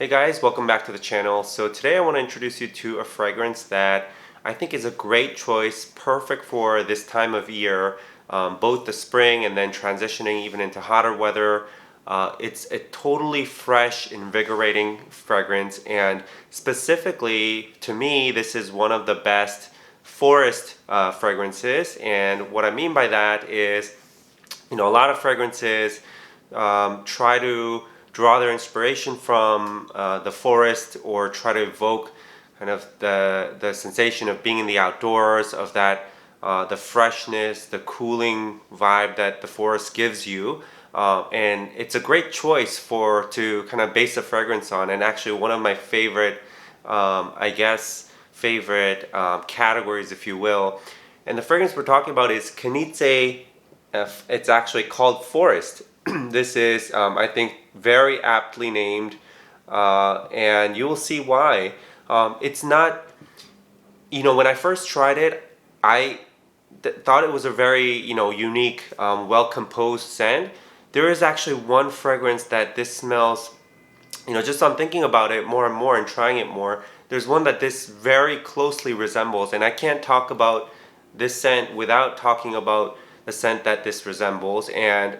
Hey guys, welcome back to the channel. So today I want to introduce you to a fragrance that I think is a great choice, perfect for this time of year, both the spring and then transitioning even into hotter weather. It's a totally fresh, invigorating fragrance, and specifically to me, this is one of the best forest fragrances. And what I mean by that is, a lot of fragrances try to draw their inspiration from the forest or try to evoke kind of the sensation of being in the outdoors, of that the freshness, the cooling vibe that the forest gives you. And it's a great choice to kind of base a fragrance on, and actually one of my favorite, favorite categories, if you will. And the fragrance we're talking about is KNIZE. It's actually called Forest. This is, I think, very aptly named, and you will see why. It's not, when I first tried it, I thought it was a very, unique, well-composed scent. There is actually one fragrance that this smells, just on thinking about it more and more and trying it more, there's one that this very closely resembles, and I can't talk about this scent without talking about the scent that this resembles. And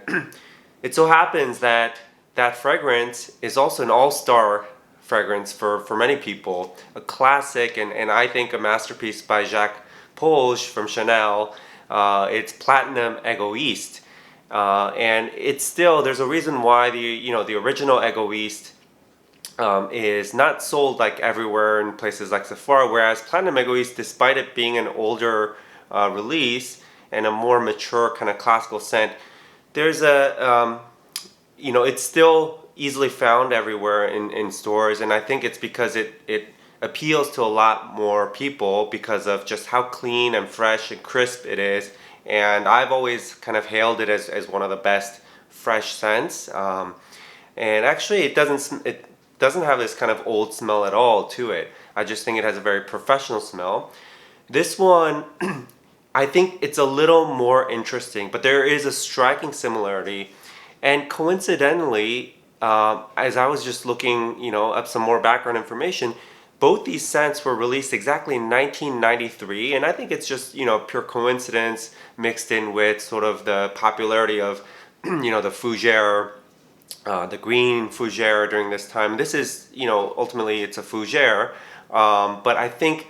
it so happens that that fragrance is also an all-star fragrance for many people, a classic, and I think a masterpiece by Jacques Polge from Chanel. It's Platinum Egoiste, and it's still, there's a reason why the original Egoiste is not sold like everywhere in places like Sephora, whereas Platinum Egoiste, despite it being an older release and a more mature kind of classical scent, there's it's still easily found everywhere in stores, and I think it's because it appeals to a lot more people because of just how clean and fresh and crisp it is. And I've always kind of hailed it as one of the best fresh scents. And actually it doesn't have this kind of old smell at all to it. I just think it has a very professional smell. This one, I think it's a little more interesting, but there is a striking similarity. And coincidentally, as I was just looking, up some more background information, both these scents were released exactly in 1993, and I think it's just, pure coincidence mixed in with sort of the popularity of, the fougere, the green fougere during this time. This is, ultimately it's a fougere, but I think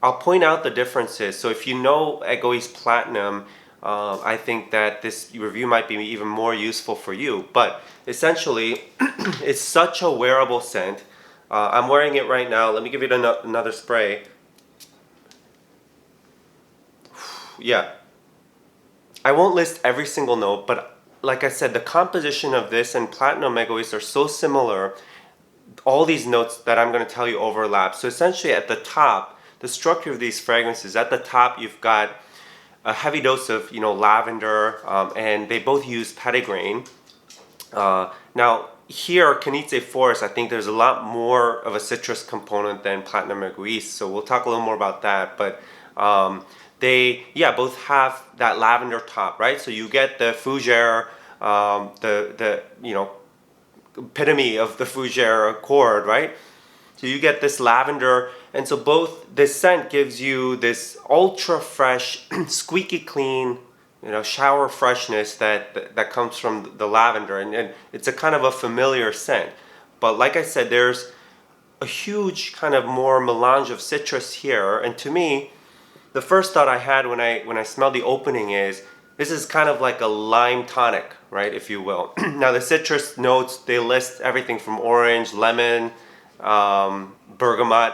I'll point out the differences. So if you know Egoiste Platinum, I think that this review might be even more useful for you. But essentially, it's such a wearable scent. I'm wearing it right now. Let me give it another spray. Yeah. I won't list every single note, but like I said, the composition of this and Platinum Egoiste are so similar. All these notes that I'm going to tell you overlap. So essentially at the top, the structure of these fragrances, at the top you've got a heavy dose of lavender, and they both use petitgrain. Now here, KNIZE Forest, I think there's a lot more of a citrus component than Platinum Egoiste, so we'll talk a little more about that. But they both have that lavender top, right? So you get the fougere, the epitome of the fougere accord, right? So you get this lavender, and so this scent gives you this ultra fresh, squeaky clean, shower freshness that comes from the lavender, and it's a kind of a familiar scent. But like I said, there's a huge kind of more melange of citrus here, and to me, the first thought I had when I smelled the opening is, this is kind of like a lime tonic, right, if you will. Now the citrus notes, they list everything from orange, lemon, bergamot,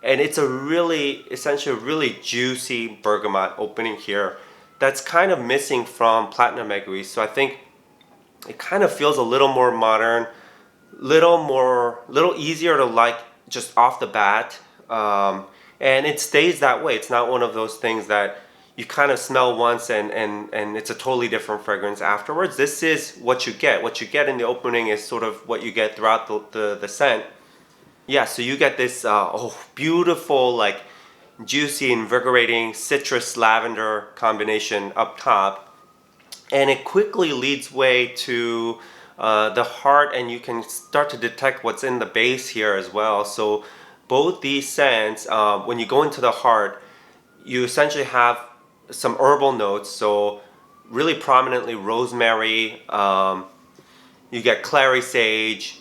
and it's essentially a really juicy bergamot opening here that's kind of missing from Platinum Egoiste. So I think it kind of feels a little more modern, little easier to like just off the bat, and it stays that way. It's not one of those things that you kind of smell once and it's a totally different fragrance afterwards. This is what you get. What you get in the opening is sort of what you get throughout the scent. Yeah, so you get this beautiful, like, juicy, invigorating citrus lavender combination up top, and it quickly leads way to the heart, and you can start to detect what's in the base here as well. So both these scents, when you go into the heart, you essentially have some herbal notes. So really prominently rosemary, you get clary sage,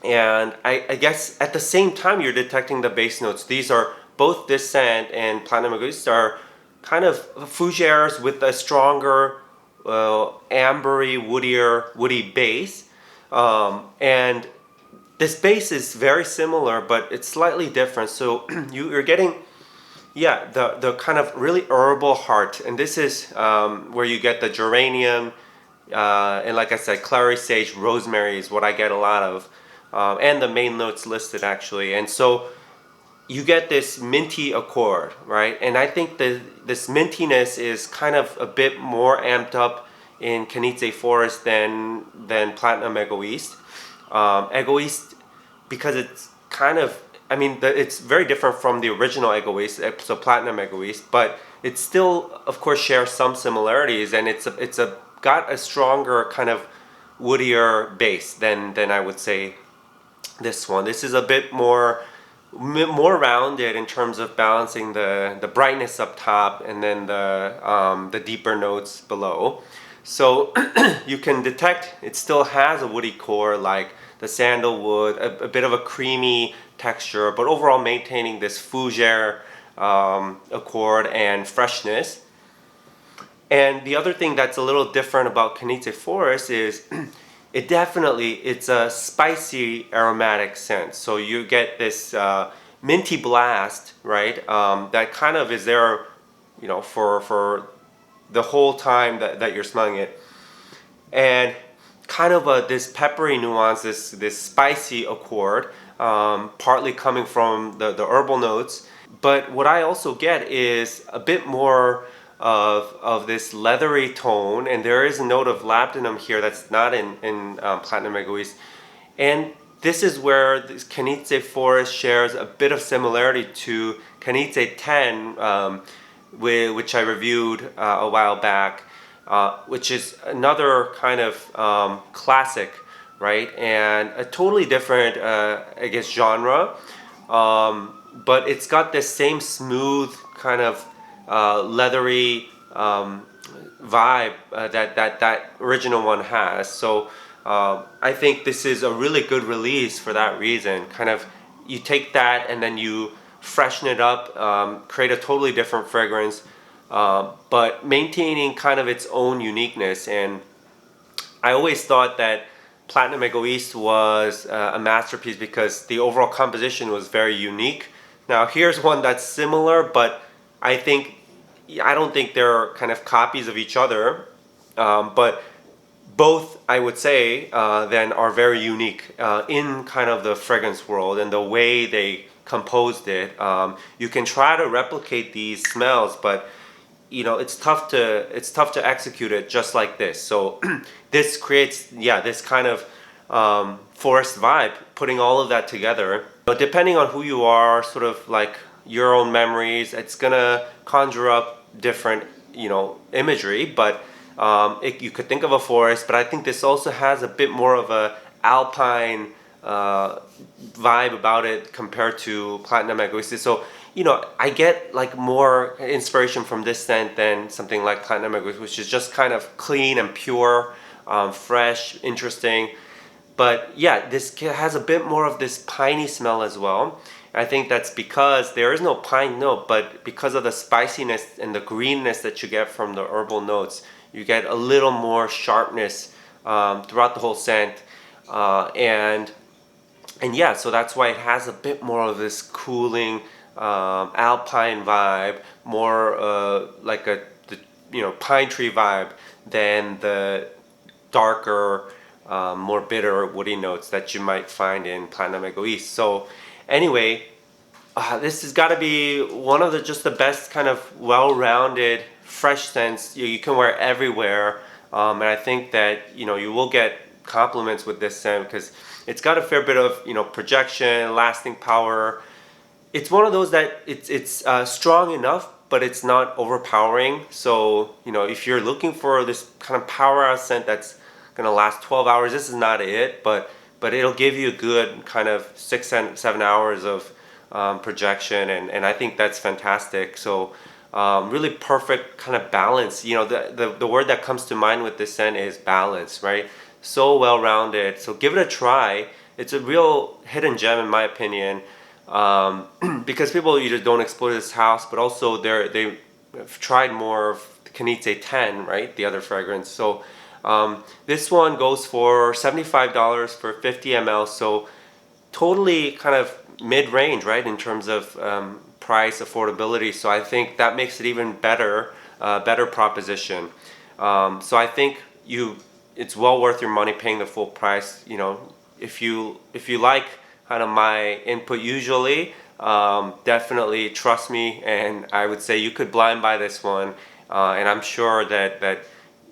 and I guess at the same time you're detecting the base notes. These are both this scent and Platinum Egoiste are kind of fougères with a stronger, ambery, woody base. And this base is very similar, but it's slightly different. So you're getting, yeah, the kind of really herbal heart. And this is where you get the geranium, and like I said, clary sage, rosemary is what I get a lot of. And the main notes listed actually. And so you get this minty accord, right? And I think this mintiness is kind of a bit more amped up in KNIZE Forest than Platinum Egoiste. Egoiste, because it's kind of, I mean, it's very different from the original Egoiste, so Platinum Egoiste, but it still, of course, shares some similarities, and it's got a stronger kind of woodier base than I would say this one. This is a bit more rounded in terms of balancing the brightness up top and then the deeper notes below. So you can detect it still has a woody core like the sandalwood, a bit of a creamy texture, but overall maintaining this fougère accord and freshness. And the other thing that's a little different about KNIZE Forest is it's a spicy aromatic scent. So you get this minty blast, right? That kind of is there, for the whole time that you're smelling it. And kind of this peppery nuance, this spicy accord, partly coming from the herbal notes. But what I also get is a bit more of this leathery tone, and there is a note of labdanum here that's not in Platinum Egoiste. And this is where this KNIZE Forest shares a bit of similarity to KNIZE 10, which I reviewed a while back, which is another kind of classic, right? And a totally different, I guess, genre. But it's got this same smooth kind of leathery vibe that original one has. So I think this is a really good release for that reason. Kind of you take that and then you freshen it up, create a totally different fragrance, but maintaining kind of its own uniqueness. And I always thought that Platinum Egoiste was a masterpiece because the overall composition was very unique. Now here's one that's similar, but I don't think they're kind of copies of each other, but both, I would say, then are very unique in kind of the fragrance world and the way they composed it. You can try to replicate these smells, but it's tough to execute it just like this. So this creates, this kind of forest vibe, putting all of that together. But depending on who you are, sort of like your own memories, it's gonna conjure up different imagery. But you could think of a forest, but I think this also has a bit more of a alpine vibe about it compared to Platinum Egoiste. So I get like more inspiration from this scent than something like Platinum Egoiste, which is just kind of clean and pure, fresh, interesting. But yeah, this has a bit more of this piney smell as well. I think that's because there is no pine note, but because of the spiciness and the greenness that you get from the herbal notes, you get a little more sharpness throughout the whole scent. And yeah, so that's why it has a bit more of this cooling alpine vibe, more like the pine tree vibe than the darker, more bitter woody notes that you might find in Platinum Egoiste. So anyway, this has got to be one of the best kind of well-rounded fresh scents you can wear everywhere. And I think that you will get compliments with this scent because it's got a fair bit of projection, lasting power. It's one of those that it's strong enough, but it's not overpowering. So if you're looking for this kind of powerhouse scent that's gonna last 12 hours. This is not it, but it'll give you a good kind of 6 7 hours of projection, and I think that's fantastic. So really perfect kind of balance. You know, the word that comes to mind with this scent is balance, right? So well rounded. So give it a try. It's a real hidden gem in my opinion, because people either don't explore this house, but also they've tried more of KNIZE 10, right? The other fragrance. So this one goes for $75 for 50 ml. So totally kind of mid-range, right, in terms of price affordability. So I think that makes it even better, better proposition. So I think it's well worth your money paying the full price. You know, if you like kind of my input usually, definitely trust me, and I would say you could blind buy this one, and I'm sure that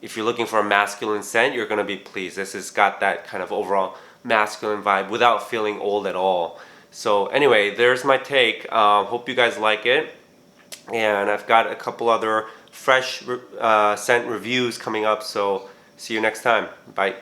if you're looking for a masculine scent, you're gonna be pleased. This has got that kind of overall masculine vibe without feeling old at all. So anyway, there's my take. Hope you guys like it, and I've got a couple other fresh scent reviews coming up, so see you next time. Bye.